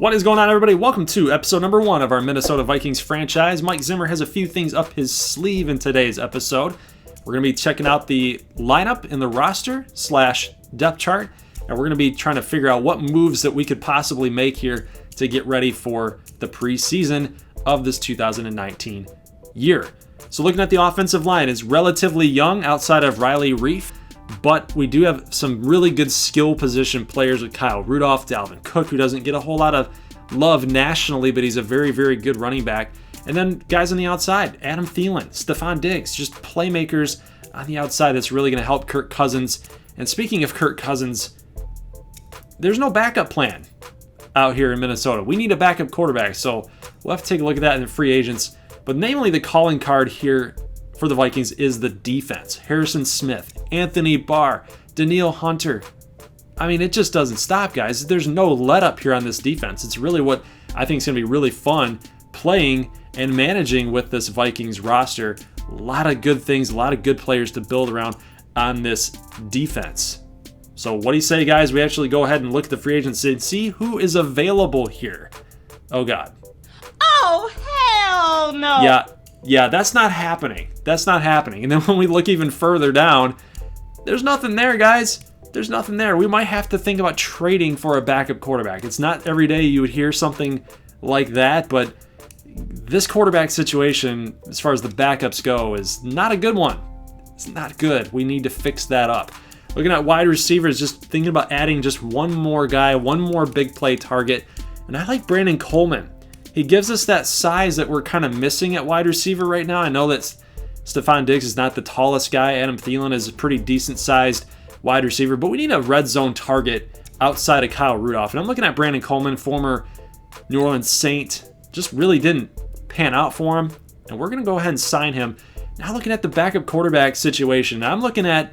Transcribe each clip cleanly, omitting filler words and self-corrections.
What is going on, everybody? Welcome to episode number 1 of our Minnesota Vikings franchise. Mike Zimmer has a few things up his sleeve in today's episode. We're going to be checking out the lineup in the roster / depth chart, and we're going to be trying to figure out what moves that we could possibly make here to get ready for the preseason of this 2019 year. So looking at the offensive line, it's relatively young outside of Riley Reiff, but we do have some really good skill position players with Kyle Rudolph, Dalvin Cook, who doesn't get a whole lot of love nationally, but he's a very, very good running back. And then guys on the outside, Adam Theilen, Stefon Diggs, just playmakers on the outside that's really going to help Kirk Cousins. And speaking of Kirk Cousins, there's no backup plan out here in Minnesota. We need a backup quarterback, so we'll have to take a look at that in the free agents. But namely, the calling card here for the Vikings is the defense. Harrison Smith, Anthony Barr, Danielle Hunter. I mean, it just doesn't stop, guys. There's no let up here on this defense. It's really what I think is going to be really fun playing and managing with this Vikings roster. A lot of good things, a lot of good players to build around on this defense. So what do you say, guys? We actually go ahead and look at the free agents and see who is available here. Oh, God. Oh, hell no. Yeah, that's not happening. That's not happening. And then when we look even further down, there's nothing there, guys. There's nothing there. We might have to think about trading for a backup quarterback. It's not every day you would hear something like that, but this quarterback situation, as far as the backups go, is not a good one. It's not good. We need to fix that up. Looking at wide receivers, just thinking about adding just one more guy, one more big play target. And I like Brandon Coleman. He gives us that size that we're kind of missing at wide receiver right now. I know that Stefon Diggs is not the tallest guy. Adam Thielen is a pretty decent-sized wide receiver, but we need a red zone target outside of Kyle Rudolph. And I'm looking at Brandon Coleman, former New Orleans Saint. Just really didn't pan out for him, and we're going to go ahead and sign him. Now looking at the backup quarterback situation, I'm looking at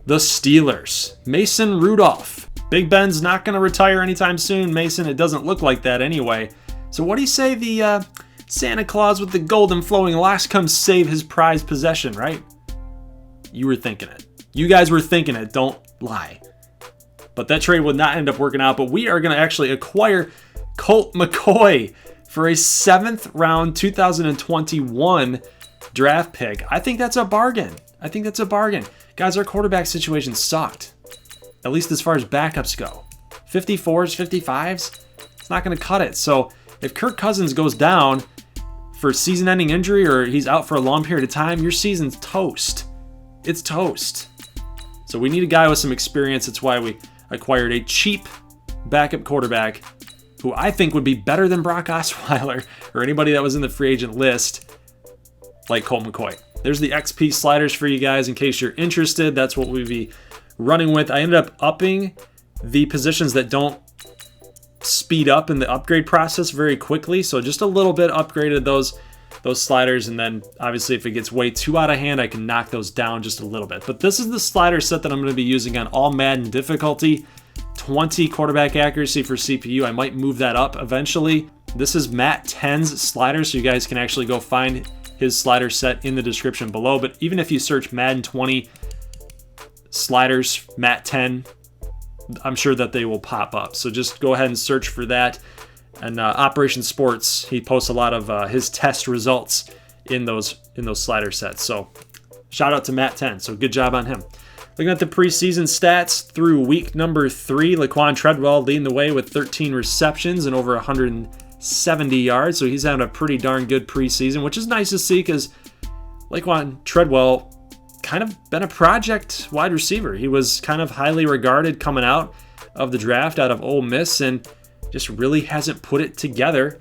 the Steelers. Mason Rudolph. Big Ben's not going to retire anytime soon. Mason, it doesn't look like that anyway. So what do you say the Santa Claus with the golden flowing locks comes save his prized possession, right? You were thinking it. You guys were thinking it. Don't lie. But that trade would not end up working out. But we are going to actually acquire Colt McCoy for a 7th round 2021 draft pick. I think that's a bargain. Guys, our quarterback situation sucked. At least as far as backups go. 54s, 55s, it's not going to cut it. So if Kirk Cousins goes down for season-ending injury or he's out for a long period of time, your season's toast. It's toast. So we need a guy with some experience. That's why we acquired a cheap backup quarterback who I think would be better than Brock Osweiler or anybody that was in the free agent list like Colt McCoy. There's the XP sliders for you guys in case you're interested. That's what we'd be running with. I ended up upping the positions that don't speed up in the upgrade process very quickly. So just a little bit upgraded those sliders. And then obviously if it gets way too out of hand, I can knock those down just a little bit. But this is the slider set that I'm going to be using on All-Madden difficulty. 20 quarterback accuracy for CPU. I might move that up eventually. This is Matt 10's slider, so you guys can actually go find his slider set in the description below. But even if you search Madden 20 sliders, Matt 10, I'm sure that they will pop up. So just go ahead and search for that. And Operation Sports, he posts a lot of his test results in those slider sets. So shout out to Matt 10. So good job on him. Looking at the preseason stats through week number 3, Laquan Treadwell leading the way with 13 receptions and over 170 yards. So he's having a pretty darn good preseason, which is nice to see because Laquan Treadwell kind of been a project wide receiver. He was kind of highly regarded coming out of the draft out of Ole Miss and just really hasn't put it together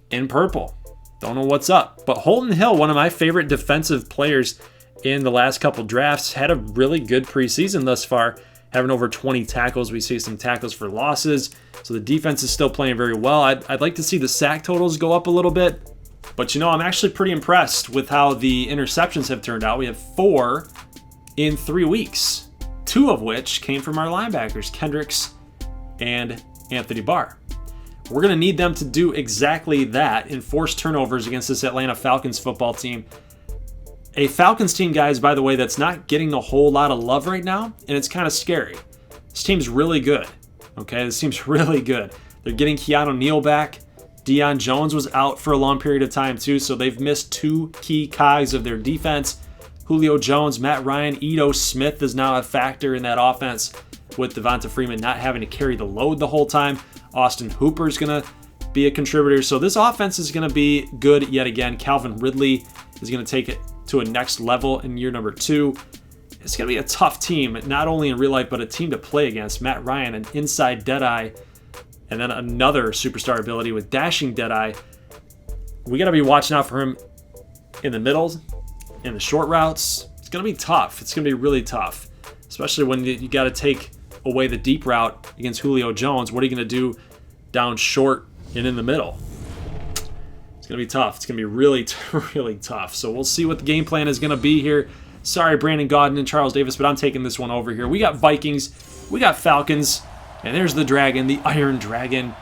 in purple. Don't know what's up. But Holton Hill, one of my favorite defensive players in the last couple drafts, had a really good preseason thus far, having over 20 tackles. We see some tackles for losses. So the defense is still playing very well. I'd like to see the sack totals go up a little bit. But I'm actually pretty impressed with how the interceptions have turned out. We have 4 in 3 weeks, 2 of which came from our linebackers, Kendricks and Anthony Barr. We're going to need them to do exactly that, enforce turnovers against this Atlanta Falcons football team. A Falcons team, guys, by the way, that's not getting a whole lot of love right now, and it's kind of scary. This team's really good, okay? This team's really good. They're getting Keanu Neal back. Deion Jones was out for a long period of time too, so they've missed 2 key cogs of their defense. Julio Jones, Matt Ryan, Ito Smith is now a factor in that offense with Devonta Freeman not having to carry the load the whole time. Austin Hooper is going to be a contributor. So this offense is going to be good yet again. Calvin Ridley is going to take it to a next level in year number 2. It's going to be a tough team, not only in real life, but a team to play against. Matt Ryan, an inside Deadeye, and then another superstar ability with dashing Deadeye. We got to be watching out for him in the middle, in the short routes. It's going to be tough. It's going to be really tough, especially when you got to take away the deep route against Julio Jones. What are you going to do down short and in the middle? It's going to be tough. It's going to be really, really tough. So we'll see what the game plan is going to be here. Sorry, Brandon Gaudin and Charles Davis, but I'm taking this one over here. We got Vikings. We got Falcons. And there's the dragon, the Iron Dragon.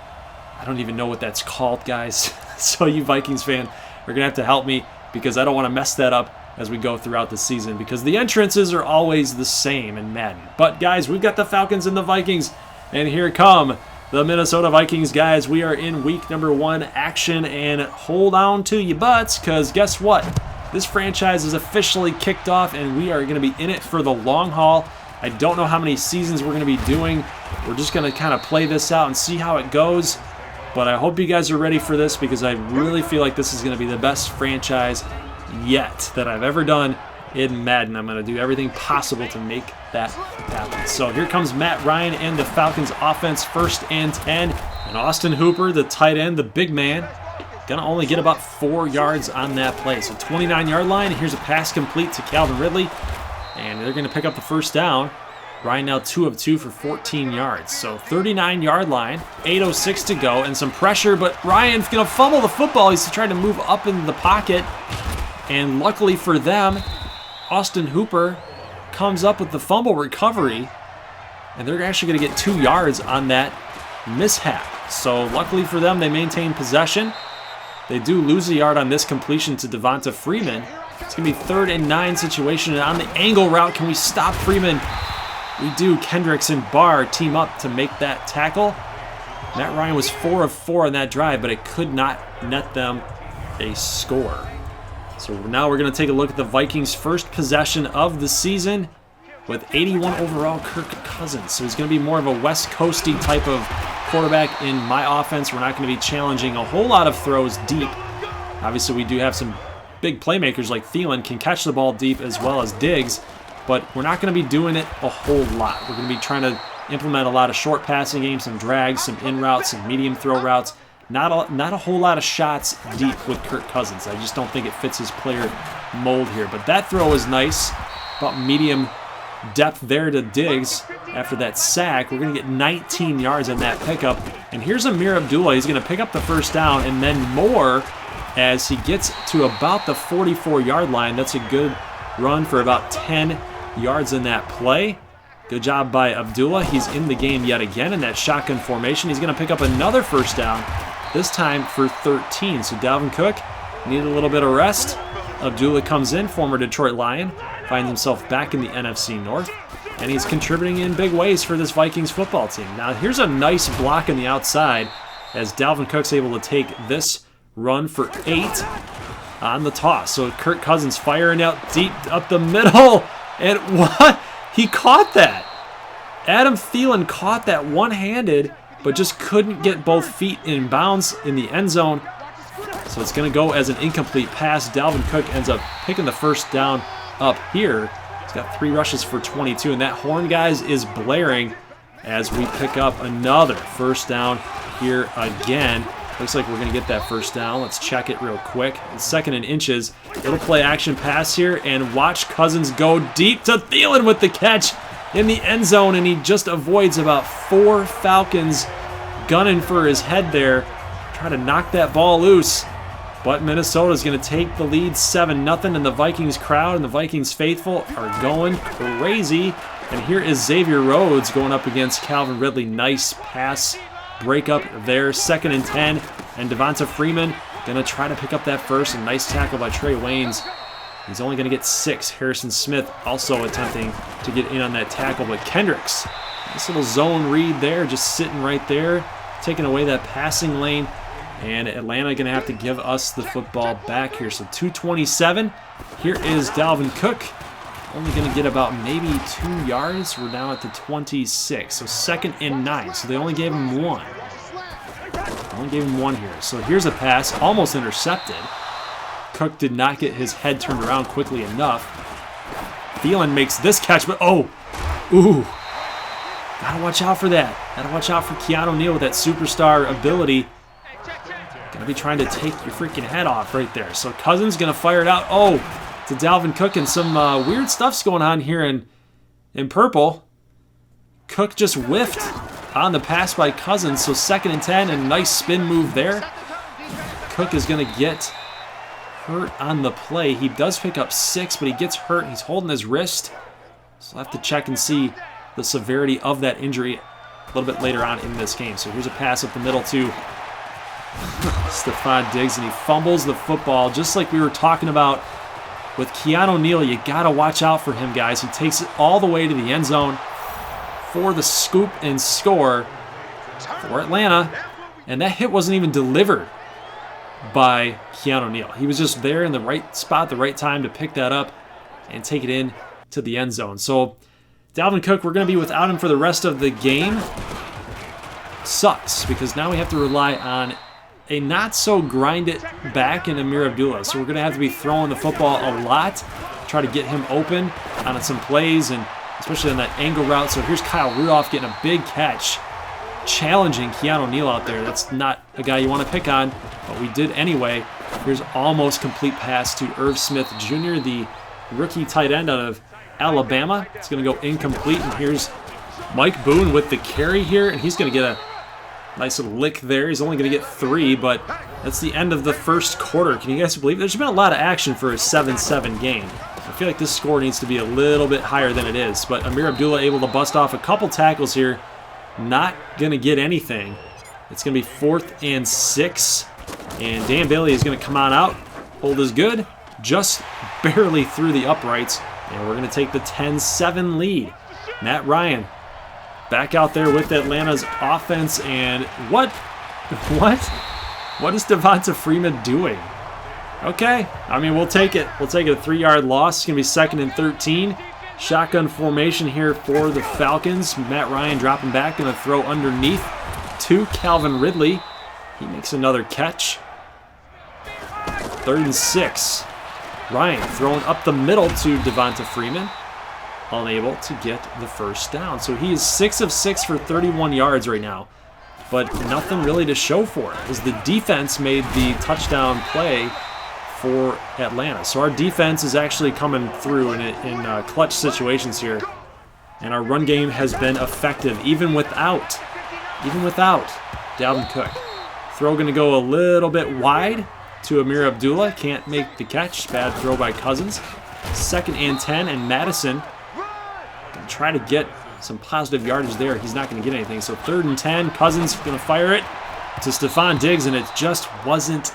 I don't even know what that's called, guys. So you Vikings fan are going to have to help me because I don't want to mess that up as we go throughout the season because the entrances are always the same in Madden. But, guys, we've got the Falcons and the Vikings. And here come the Minnesota Vikings, guys. We are in week number 1 action. And hold on to your butts because guess what? This franchise is officially kicked off and we are going to be in it for the long haul. I don't know how many seasons we're going to be doing. We're just going to kind of play this out and see how it goes. But I hope you guys are ready for this because I really feel like this is going to be the best franchise yet that I've ever done in Madden. I'm going to do everything possible to make that happen. So here comes Matt Ryan and the Falcons offense, 1st and 10. And Austin Hooper, the tight end, the big man, going to only get about 4 yards on that play. So 29-yard line. Here's a pass complete to Calvin Ridley. And they're going to pick up the first down. Ryan now 2 of 2 for 14 yards. So 39-yard line, 8:06 to go, and some pressure, but Ryan's going to fumble the football. He's trying to move up into the pocket. And luckily for them, Austin Hooper comes up with the fumble recovery. And they're actually going to get 2 yards on that mishap. So luckily for them, they maintain possession. They do lose a yard on this completion to Devonta Freeman. It's going to be 3rd and 9 situation. And on the angle route, can we stop Freeman? We do. Kendricks and Barr team up to make that tackle. Matt Ryan was 4 of 4 on that drive, but it could not net them a score. So now we're going to take a look at the Vikings' first possession of the season with 81 overall, Kirk Cousins. So he's going to be more of a West Coasty type of quarterback in my offense. We're not going to be challenging a whole lot of throws deep. Obviously, we do have some big playmakers like Theilen can catch the ball deep as well as Diggs, but we're not going to be doing it a whole lot. We're going to be trying to implement a lot of short passing games, some drags, some in routes, some medium throw routes. Not a whole lot of shots deep with Kirk Cousins. I just don't think it fits his player mold here. But that throw was nice, about medium depth there to Diggs after that sack. We're going to get 19 yards on that pickup. And here's Amir Abdullah. He's going to pick up the first down and then more as he gets to about the 44-yard line. That's a good run for about 10 yards in that play. Good job by Abdullah. He's in the game yet again in that shotgun formation. He's going to pick up another first down, this time for 13. So Dalvin Cook needed a little bit of rest. Abdullah comes in, former Detroit Lion, finds himself back in the NFC North, and he's contributing in big ways for this Vikings football team. Now here's a nice block on the outside as Dalvin Cook's able to take this run for 8 on the toss. So Kirk Cousins firing out deep up the middle. And what? He caught that. Adam Thielen caught that one-handed, but just couldn't get both feet in bounds in the end zone. So it's going to go as an incomplete pass. Dalvin Cook ends up picking the first down up here. He's got 3 rushes for 22, and that horn, guys, is blaring as we pick up another first down here again. Looks like we're going to get that first down. Let's check it real quick. It's 2nd and inches. Little play action pass here, and watch Cousins go deep to Thielen with the catch in the end zone, and he just avoids about 4 Falcons gunning for his head there, trying to knock that ball loose. But Minnesota's going to take the lead 7-0, and the Vikings crowd and the Vikings faithful are going crazy. And here is Xavier Rhodes going up against Calvin Ridley. Nice pass breakup there, 2nd and 10, and Devonta Freeman going to try to pick up that first. A nice tackle by Trey Waynes. He's only going to get 6. Harrison Smith also attempting to get in on that tackle, but Kendricks, nice little zone read there, just sitting right there. taking away that passing lane. And Atlanta going to have to give us the football back here. So 2:27. Here is Dalvin Cook. Only going to get about maybe 2 yards. We're now at the 26. So 2nd and 9. So they only gave him 1. Only gave him 1 here. So here's a pass, almost intercepted. Cook did not get his head turned around quickly enough. Theilen makes this catch, but ooh. Gotta watch out for that. Gotta watch out for Keanu Neal with that superstar ability. Gonna be trying to take your freaking head off right there. So Cousins gonna fire it out. To Dalvin Cook, and some weird stuff's going on here in purple. Cook just whiffed on the pass by Cousins, so 2nd and 10, and a nice spin move there. Cook is gonna get hurt on the play. He does pick up 6, but he gets hurt. He's holding his wrist. So I'll have to check and see the severity of that injury a little bit later on in this game. So here's a pass up the middle to Stefon Diggs, and he fumbles the football, just like we were talking about with Keanu Neal. You got to watch out for him, guys. He takes it all the way to the end zone for the scoop and score for Atlanta, and that hit wasn't even delivered by Keanu Neal. He was just there in the right spot, the right time to pick that up and take it in to the end zone. So Dalvin Cook, we're going to be without him for the rest of the game. Sucks, because now we have to rely on a not-so-grind-it back in Ameer Abdullah. So we're going to have to be throwing the football a lot, try to get him open on some plays, and especially on that angle route. So here's Kyle Rudolph getting a big catch, challenging Keanu Neal out there. That's not a guy you want to pick on, but we did anyway. Here's almost complete pass to Irv Smith Jr., the rookie tight end out of Alabama. It's going to go incomplete, and here's Mike Boone with the carry here, and he's going to get a nice little lick there. He's only going to get 3, but that's the end of the first quarter. Can you guys believe it? There's been a lot of action for a 7-7 game. I feel like this score needs to be a little bit higher than it is, but Ameer Abdullah able to bust off a couple tackles here. Not going to get anything. It's going to be 4th and 6, and Dan Bailey is going to come on out. Hold is good. Just barely through the uprights, and we're going to take the 10-7 lead. Matt Ryan back out there with Atlanta's offense, and what is Devonta Freeman doing? Okay, I mean, we'll take it. We'll take it, a 3-yard loss. It's going to be 2nd and 13. Shotgun formation here for the Falcons. Matt Ryan dropping back, going to throw underneath to Calvin Ridley. He makes another catch. 3rd and 6. Ryan throwing up the middle to Devonta Freeman. Unable to get the first down. So he is 6 of 6 for 31 yards right now, but nothing really to show for it, as the defense made the touchdown play for Atlanta. So our defense is actually coming through in clutch situations here, and our run game has been effective even without Dalvin Cook. Throw going to go a little bit wide to Ameer Abdullah. Can't make the catch. Bad throw by Cousins. 2nd and 10, and Madison try to get some positive yardage there. He's not going to get anything. So 3rd and 10. Cousins going to fire it to Stefon Diggs, and it just wasn't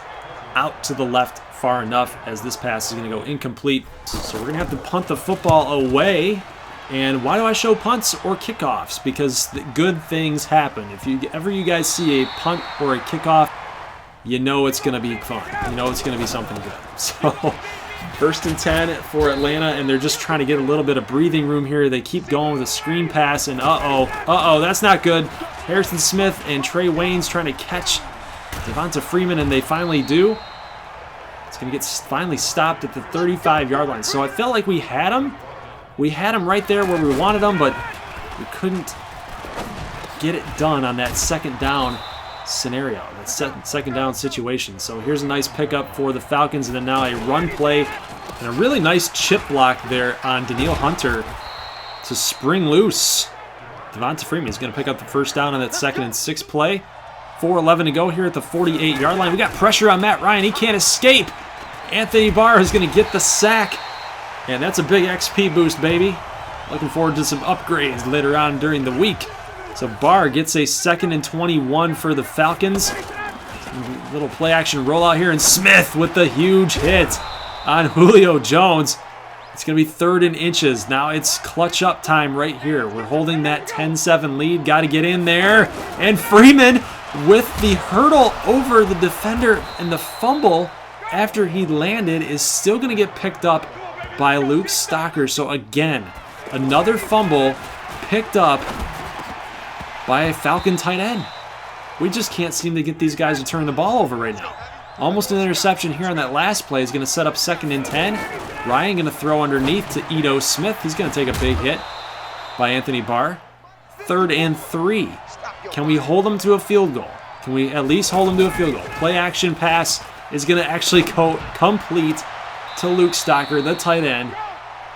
out to the left far enough, as this pass is going to go incomplete. So we're going to have to punt the football away. And why do I show punts or kickoffs? Because good things happen. If you guys see a punt or a kickoff, you know it's going to be fun. You know it's going to be something good. So 1st and 10 for Atlanta, and they're just trying to get a little bit of breathing room here. They keep going with a screen pass, and that's not good. Harrison Smith and Trey Waynes trying to catch Devonta Freeman, and they finally do. It's going to get finally stopped at the 35-yard line. So I felt like we had him. We had him right there where we wanted him, but we couldn't get it done on that 2nd down scenario, that 2nd down situation. So here's a nice pickup for the Falcons, and then now a run play and a really nice chip block there on Danielle Hunter to spring loose. Devonta Freeman is going to pick up the first down on that 2nd and 6 play. 4:11 to go here at the 48-yard line. We got pressure on Matt Ryan. He can't escape. Anthony Barr is going to get the sack, and that's a big XP boost, baby. Looking forward to some upgrades later on during the week. So Barr gets a 2nd and 21 for the Falcons. Little play action rollout here, and Smith with the huge hit on Julio Jones. It's going to be 3rd and inches. Now it's clutch up time right here. We're holding that 10-7 lead. Got to get in there. And Freeman with the hurdle over the defender, and the fumble after he landed is still going to get picked up by Luke Stocker. So again, another fumble picked up by a Falcon tight end. We just can't seem to get these guys to turn the ball over right now. Almost an interception here on that last play is going to set up 2nd and 10. Ryan going to throw underneath to Ito Smith. He's going to take a big hit by Anthony Barr. 3rd and 3. Can we hold them to a field goal? Can we at least hold them to a field goal? Play action pass is going to actually go complete to Luke Stocker, the tight end,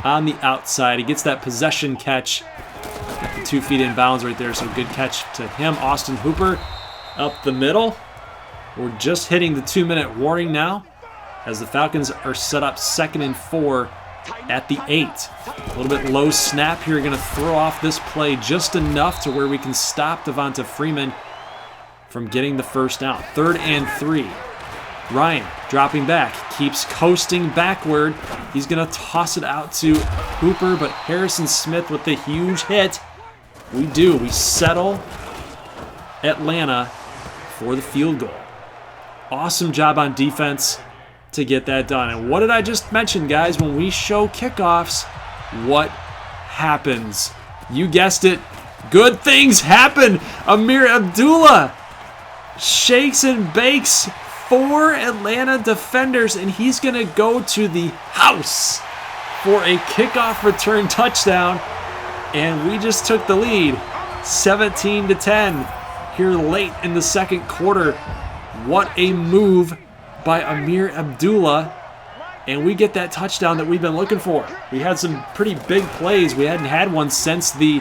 on the outside. He gets that possession catch. Got the 2 feet in bounds right there, so good catch to him. Austin Hooper up the middle. We're just hitting the 2-minute warning now as the Falcons are set up 2nd and 4 at the 8. A little bit low snap here. Going to throw off this play just enough to where we can stop Devonta Freeman from getting the first down. 3rd and 3. Ryan dropping back, keeps coasting backward. He's going to toss it out to Hooper, but Harrison Smith with the huge hit. We settle Atlanta for the field goal. Awesome job on defense to get that done. And what did I just mention, guys? When we show kickoffs, what happens? You guessed it. Good things happen. Amir Abdullah shakes and bakes 4 Atlanta defenders, and he's going to go to the house for a kickoff return touchdown. And we just took the lead, 17-10, here late in the 2nd quarter. What a move by Amir Abdullah. And we get that touchdown that we've been looking for. We had some pretty big plays. We hadn't had one since the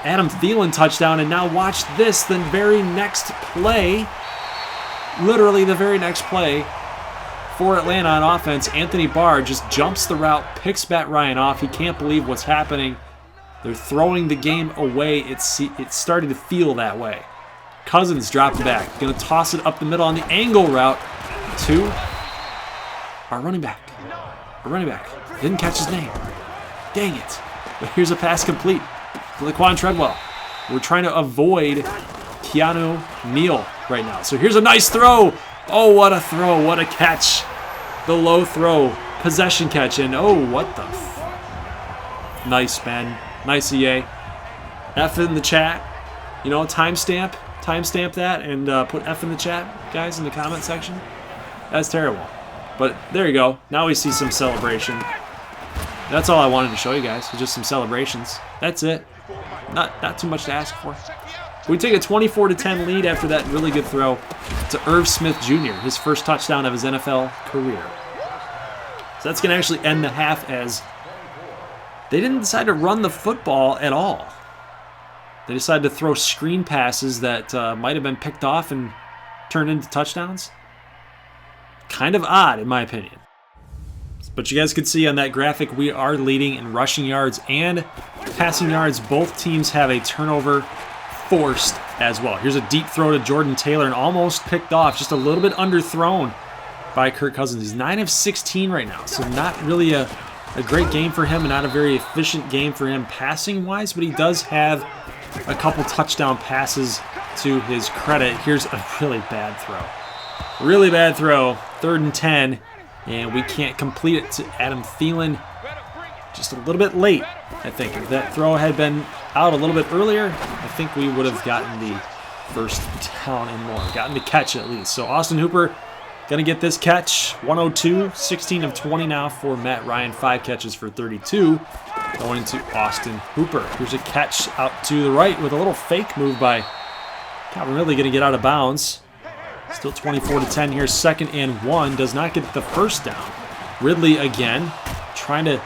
Adam Thielen touchdown. And now watch this, the very next play, literally the very next play for Atlanta on offense. Anthony Barr just jumps the route, picks Matt Ryan off. He can't believe what's happening. They're throwing the game away. It's starting to feel that way. Cousins dropping back. Going to toss it up the middle on the angle route to our running back. Our running back. Didn't catch his name. Dang it. But here's a pass complete to Laquan Treadwell. We're trying to avoid Keanu Neal right now. So here's a nice throw. Oh, what a throw. What a catch. The low throw. Possession catch. And oh, what the nice, man. Nice EA. F in the chat. You know, timestamp that and put F in the chat, guys, in the comment section. That's terrible. But there you go. Now we see some celebration. That's all I wanted to show you guys, was just some celebrations. That's it. Not too much to ask for. We take a 24-10 lead after that really good throw to Irv Smith Jr., his first touchdown of his NFL career. So that's going to actually end the half as they didn't decide to run the football at all. They decided to throw screen passes that might have been picked off and turned into touchdowns. Kind of odd, in my opinion. But you guys can see on that graphic, we are leading in rushing yards and passing yards. Both teams have a turnover forced as well. Here's a deep throw to Jordan Taylor and almost picked off, just a little bit underthrown by Kirk Cousins. He's 9 of 16 right now, so not really a great game for him and not a very efficient game for him passing-wise, but he does have a couple touchdown passes to his credit. Here's a really bad throw. Really bad throw. 3rd and 10, and we can't complete it to Adam Thielen. Just a little bit late, I think. If that throw had been out a little bit earlier, I think we would have gotten the first down and more. Gotten the catch at least. So Austin Hooper going to get this catch. 102, 16 of 20 now for Matt Ryan. 5 catches for 32. Going to Austin Hooper. Here's a catch out to the right with a little fake move by Calvin Ridley, going to get out of bounds. Still 24-10 here. 2nd and 1. Does not get the first down. Ridley again, trying to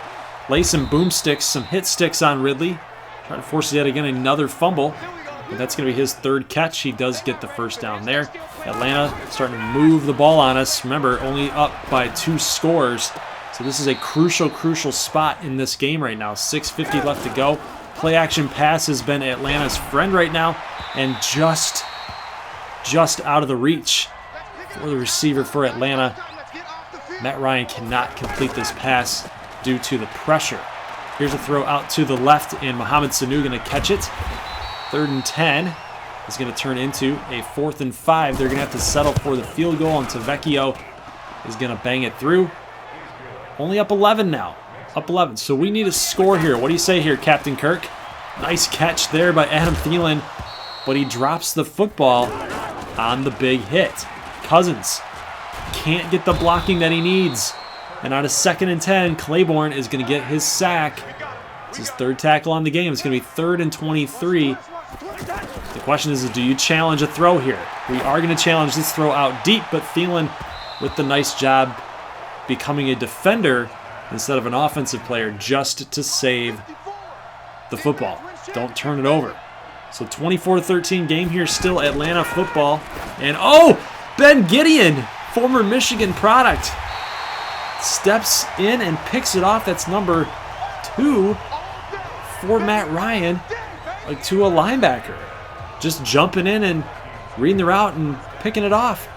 lay some boomsticks, some hit sticks on Ridley. Trying to force yet again another fumble. But that's going to be his 3rd catch. He does get the first down there. Atlanta starting to move the ball on us. Remember, only up by 2 scores. So this is a crucial spot in this game right now. 6:50 left to go. Play action pass has been Atlanta's friend right now. And just out of the reach for the receiver for Atlanta. Matt Ryan cannot complete this pass due to the pressure. Here's a throw out to the left, and Mohamed Sanu going to catch it. 3rd and 10. is going to turn into a 4th and 5. They're going to have to settle for the field goal, and Tavecchio is going to bang it through. Only up 11 now. Up 11. So we need a score here. What do you say here, Captain Kirk? Nice catch there by Adam Thielen, but he drops the football on the big hit. Cousins can't get the blocking that he needs. And on a 2nd and 10, Claiborne is going to get his sack. It's his 3rd tackle on the game. It's going to be 3rd and 23. The question is, do you challenge a throw here? We are going to challenge this throw out deep, but Thielen with the nice job becoming a defender instead of an offensive player just to save the football. Don't turn it over. So 24-13 game here, still Atlanta football. And oh, Ben Gideon, former Michigan product, steps in and picks it off. That's number 2 for Matt Ryan, like to a linebacker. Just jumping in and reading the route and picking it off.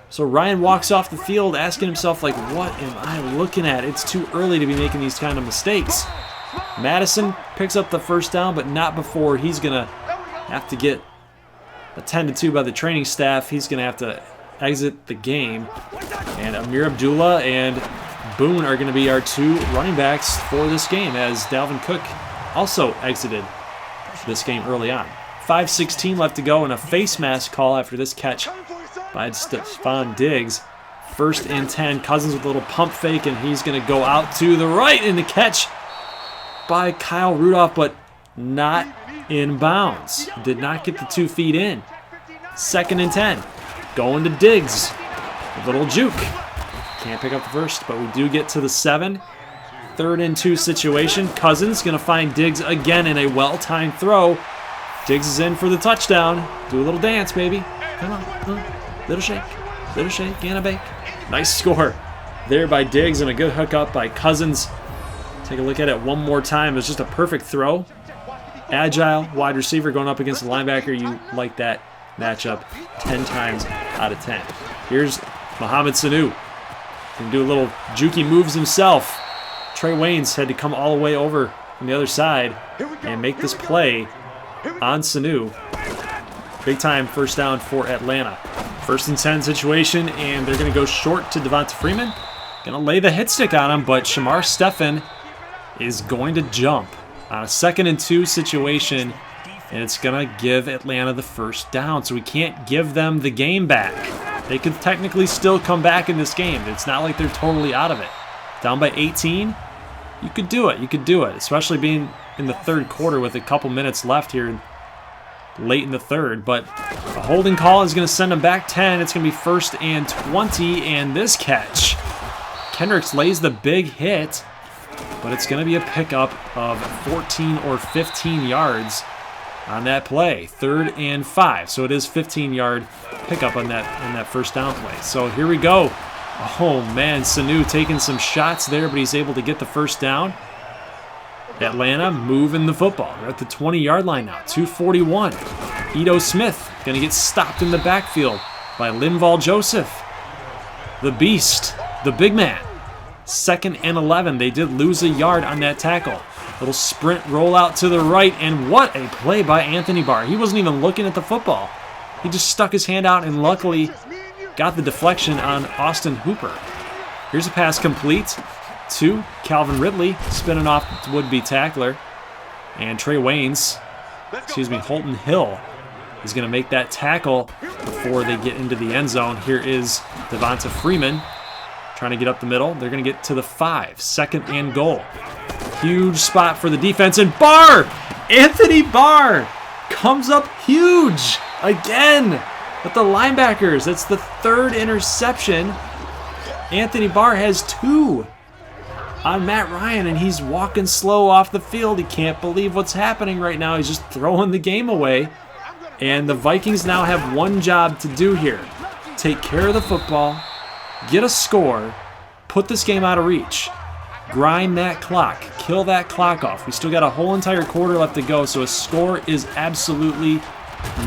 So Ryan walks off the field asking himself, like, what am I looking at? It's too early to be making these kind of mistakes. Madison picks up the 1st down, but not before he's going to have to get attended to by the training staff. He's going to have to exit the game. And Amir Abdullah and Boone are going to be our 2 running backs for this game, as Dalvin Cook also exited this game early on. 5:16 left to go, and a face mask call after this catch by Stefon Diggs. 1st and 10. Cousins with a little pump fake, and he's going to go out to the right in the catch by Kyle Rudolph, but not in bounds. Did not get the 2 feet in. 2nd and 10. Going to Diggs. A little juke. Can't pick up the 1st, but we do get to the 7. 3rd and 2 situation. Cousins going to find Diggs again in a well-timed throw. Diggs is in for the touchdown. Do a little dance, baby. Come on. Little shake and a bake. Nice score there by Diggs, and a good hookup by Cousins. Take a look at it one more time. It's just a perfect throw. Agile wide receiver going up against a linebacker. You like that matchup 10 times out of 10. Here's Mohamed Sanu. Can do a little jukey moves himself. Trey Waynes had to come all the way over from the other side and make this play on Sanu. Big time 1st down for Atlanta. 1st and 10 situation, and they're going to go short to Devonta Freeman. Going to lay the hit stick on him, but Shamar Stephen is going to jump on a 2nd and 2 situation, and it's going to give Atlanta the 1st down. So we can't give them the game back. They could technically still come back in this game. It's not like they're totally out of it. Down by 18, you could do it. You could do it, especially being in the 3rd quarter with a couple minutes left here late in the 3rd. But a holding call is going to send them back 10. It's going to be 1st and 20, and this catch. Kendricks lays the big hit, but it's going to be a pickup of 14 or 15 yards on that play. 3rd and 5. So it is 15-yard pickup on that 1st down play. So here we go. Oh, man, Sanu taking some shots there, but he's able to get the 1st down. Atlanta moving the football. They're at the 20-yard line now. 2:41. Ito Smith going to get stopped in the backfield by Linval Joseph. The beast, the big man. 2nd and 11. They did lose a yard on that tackle. Little sprint rollout to the right, and what a play by Anthony Barr. He wasn't even looking at the football. He just stuck his hand out and luckily got the deflection on Austin Hooper. Here's a pass complete to Calvin Ridley, spinning off the would-be tackler. And Trey Waynes, Holton Hill, is going to make that tackle before they get into the end zone. Here is Devonta Freeman trying to get up the middle. They're going to get to the 5. 2nd and goal. Huge spot for the defense. And Barr! Anthony Barr comes up huge again with the linebackers. That's the 3rd interception. Anthony Barr has 2 on Matt Ryan, and he's walking slow off the field. He can't believe what's happening right now. He's just throwing the game away. And the Vikings now have one job to do here. Take care of the football, get a score, put this game out of reach. Grind that clock, kill that clock off. We still got a whole entire quarter left to go, so a score is absolutely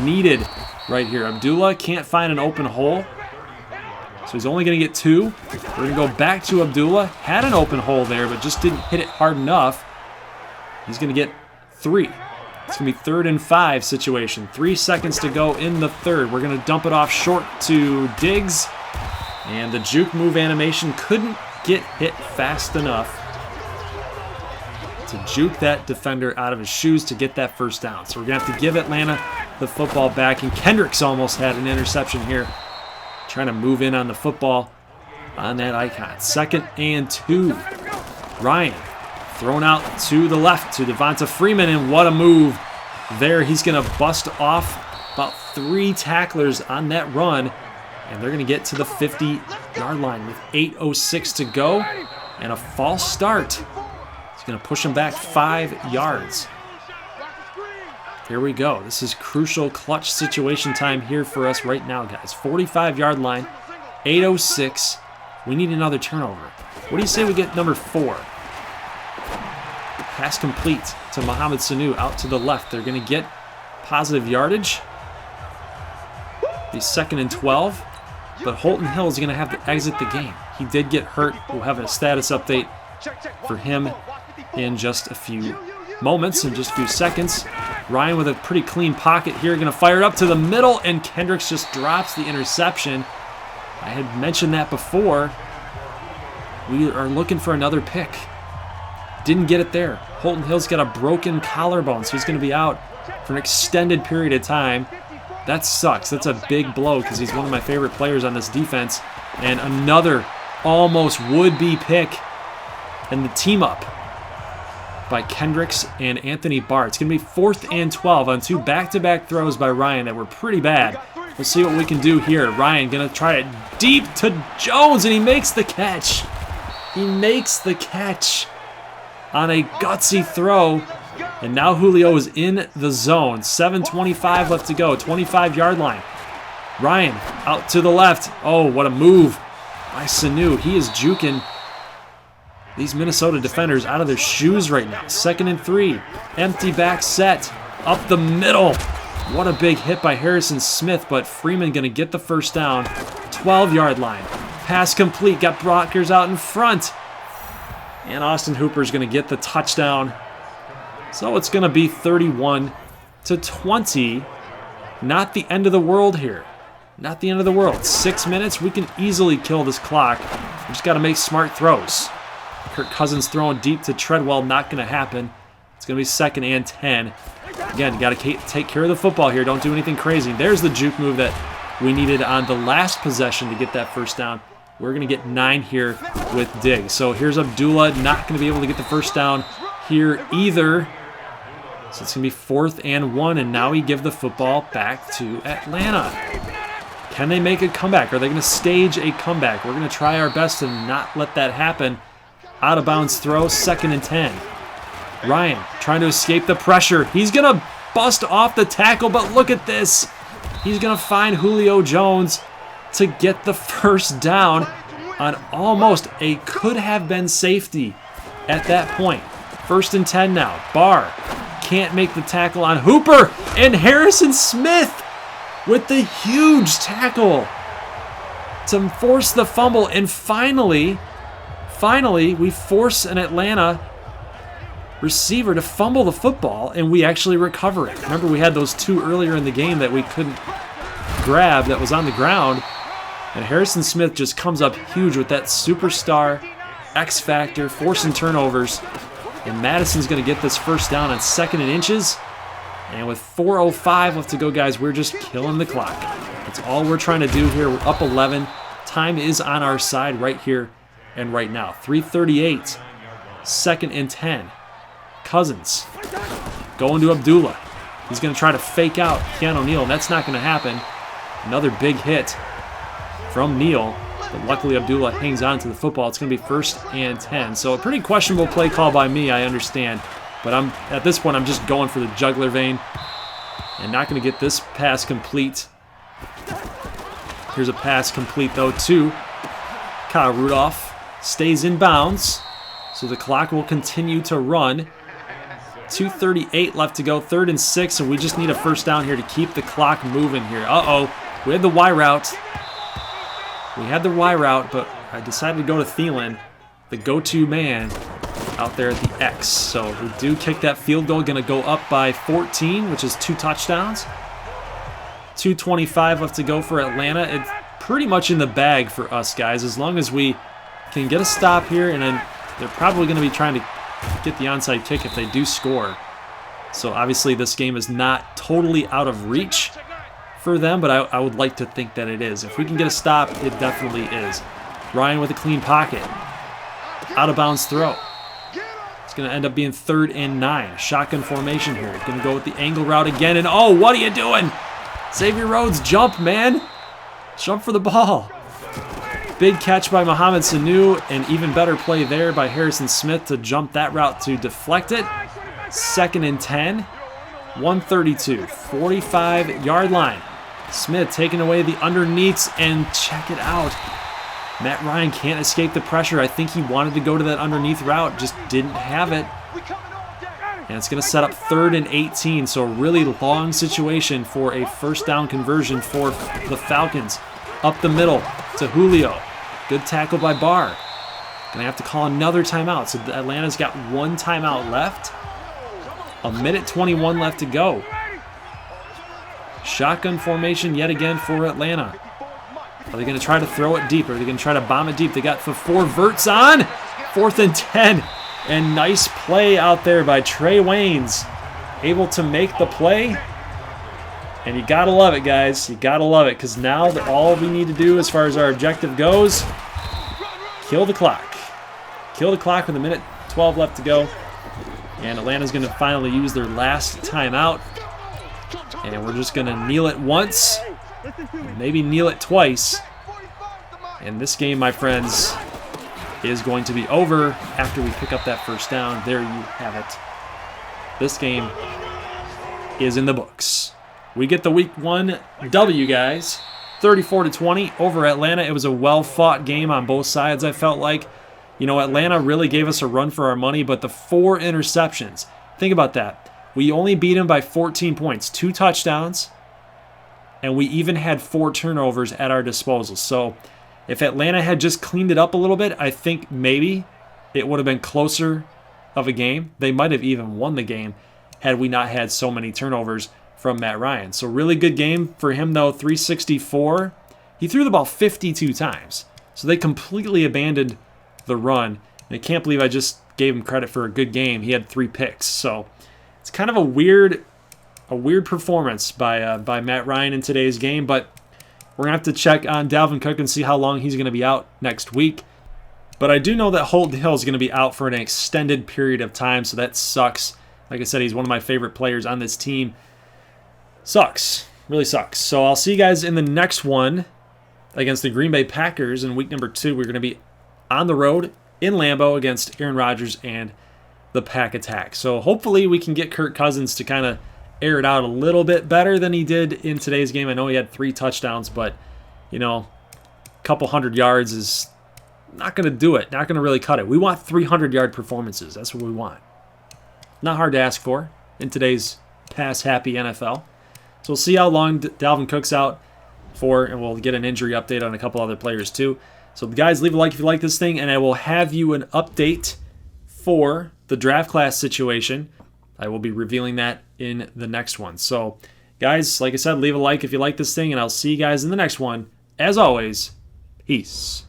needed right here. Abdullah can't find an open hole, so he's only going to get 2. We're going to go back to Abdullah. Had an open hole there, but just didn't hit it hard enough. He's going to get 3. It's going to be 3rd and 5 situation. 3 seconds to go in the third. We're going to dump it off short to Diggs. And the juke move animation couldn't get hit fast enough to juke that defender out of his shoes to get that first down. So we're going to have to give Atlanta the football back. And Kendricks almost had an interception here, trying to move in on the football on that icon. 2nd and 2. Ryan thrown out to the left to Devonta Freeman, and what a move there. He's going to bust off about 3 tacklers on that run, and they're going to get to the 50-yard line with 8:06 to go and a false start. It's going to push him back 5 yards. Here we go. This is crucial clutch situation time here for us right now, guys. 45-yard line, 8:06. We need another turnover. What do you say we get number 4? Pass complete to Mohamed Sanu out to the left. They're going to get positive yardage. Be 2nd and 12. But Holton Hill is going to have to exit the game. He did get hurt. We'll have a status update for him in just a few moments, in just a few seconds. Ryan with a pretty clean pocket here, going to fire it up to the middle, and Kendricks just drops the interception. I had mentioned that before. We are looking for another pick. Didn't get it there. Holton Hill's got a broken collarbone, so he's going to be out for an extended period of time. That sucks. That's a big blow because he's one of my favorite players on this defense. And another almost would-be pick. And the team up by Kendricks and Anthony Barr. It's going to be 4th and 12 on 2 back-to-back throws by Ryan that were pretty bad. We'll see what we can do here. Ryan going to try it deep to Jones, and he makes the catch. He makes the catch on a gutsy throw. And now Julio is in the zone. 7:25 left to go. 25-yard line. Ryan out to the left. Oh, what a move by Sanu. He is juking these Minnesota defenders out of their shoes right now. 2nd and 3. Empty back set. Up the middle. What a big hit by Harrison Smith, but Freeman going to get the first down. 12-yard line. Pass complete. Got blockers out in front. And Austin Hooper's going to get the touchdown. So it's going to be 31-20. Not the end of the world here. Not the end of the world. 6 minutes. We can easily kill this clock. We just got to make smart throws. Kirk Cousins throwing deep to Treadwell. Not going to happen. It's going to be 2nd and 10. Again, you got to take care of the football here. Don't do anything crazy. There's the juke move that we needed on the last possession to get that first down. We're going to get 9 here with Diggs. So here's Abdullah. Not going to be able to get the first down here either. So it's going to be 4th and 1, and now we give the football back to Atlanta. Can they make a comeback? Are they going to stage a comeback? We're going to try our best to not let that happen. Out of bounds throw, 2nd and 10. Ryan trying to escape the pressure. He's going to bust off the tackle, but look at this. He's going to find Julio Jones to get the first down on almost a could-have-been safety at that point. 1st and 10 now. Barr can't make the tackle on Hooper, and Harrison Smith with the huge tackle to force the fumble. And finally, we force an Atlanta receiver to fumble the football, and we actually recover it. Remember, we had those 2 earlier in the game that we couldn't grab that was on the ground, and Harrison Smith just comes up huge with that superstar X factor, forcing turnovers. And Madison's going to get this first down on 2nd and inches. And with 4:05 left to go, guys, we're just killing the clock. That's all we're trying to do here. We're up 11. Time is on our side right here and right now. 3:38. 2nd and 10. Cousins going to Abdullah. He's going to try to fake out Keanu Neal. That's not going to happen. Another big hit from Neal. But luckily, Abdullah hangs on to the football. It's going to be 1st and 10. So a pretty questionable play call by me, I understand. But at this point, I'm just going for the jugular vein and not going to get this pass complete. Here's a pass complete, though, to Kyle Rudolph. Stays in bounds. So the clock will continue to run. 2:38 left to go. 3rd and 6, and we just need a first down here to keep the clock moving here. Uh-oh. We had the Y route. But I decided to go to Theilen, the go-to man out there at the X. So we do kick that field goal, going to go up by 14, which is 2 touchdowns. 2:25 left to go for Atlanta. It's pretty much in the bag for us, guys, as long as we can get a stop here, and then they're probably going to be trying to get the onside kick if they do score. So obviously this game is not totally out of reach for them, but I would like to think that it is. If we can get a stop, it definitely is. Ryan with a clean pocket. Out of bounds throw. It's going to end up being 3rd and 9. Shotgun formation here. Going to go with the angle route again, and oh, what are you doing? Xavier Rhodes, jump, man. Jump for the ball. Big catch by Mohamed Sanu, and even better play there by Harrison Smith to jump that route to deflect it. 2nd and 10. 132. 45-yard line. Smith taking away the underneaths, and check it out. Matt Ryan can't escape the pressure. I think he wanted to go to that underneath route, just didn't have it. And it's going to set up 3rd and 18, so a really long situation for a first down conversion for the Falcons. Up the middle to Julio. Good tackle by Barr. Going to have to call another timeout. So Atlanta's got 1 timeout left. 1:21 left to go. Shotgun formation yet again for Atlanta. Are they going to try to throw it deep? Are they going to try to bomb it deep? They got the 4 verts on. 4th and 10. And nice play out there by Trey Waynes. Able to make the play. And you got to love it, guys. You got to love it, because now all we need to do as far as our objective goes, kill the clock. Kill the clock with 1:12 left to go. And Atlanta's going to finally use their last timeout. And we're just going to kneel it once, maybe kneel it twice. And this game, my friends, is going to be over after we pick up that first down. There you have it. This game is in the books. We get the Week 1 W, guys. 34-20 over Atlanta. It was a well-fought game on both sides, I felt like. You know, Atlanta really gave us a run for our money, but the 4 interceptions, think about that. We only beat them by 14 points, 2 touchdowns, and we even had 4 turnovers at our disposal. So if Atlanta had just cleaned it up a little bit, I think maybe it would have been closer of a game. They might have even won the game had we not had so many turnovers from Matt Ryan. So really good game for him, though. 364. He threw the ball 52 times. So they completely abandoned the run. And I can't believe I just gave him credit for a good game. He had 3 picks. So it's kind of a weird performance by Matt Ryan in today's game. But we're going to have to check on Dalvin Cook and see how long he's going to be out next week. But I do know that Holton Hill is going to be out for an extended period of time, so that sucks. Like I said, he's one of my favorite players on this team. Sucks. Really sucks. So I'll see you guys in the next one against the Green Bay Packers in week number 2. We're going to be on the road in Lambeau against Aaron Rodgers and the Pack Attack. So hopefully we can get Kirk Cousins to kind of air it out a little bit better than he did in today's game. I know he had 3 touchdowns, but, you know, a couple 100 yards is not going to do it. Not going to really cut it. We want 300-yard performances. That's what we want. Not hard to ask for in today's pass-happy NFL. So we'll see how long Dalvin Cook's out for, and we'll get an injury update on a couple other players too. So guys, leave a like if you like this thing, and I will have you an update for the draft class situation. I will be revealing that in the next one. So guys, like I said, leave a like if you like this thing, and I'll see you guys in the next one. As always, peace.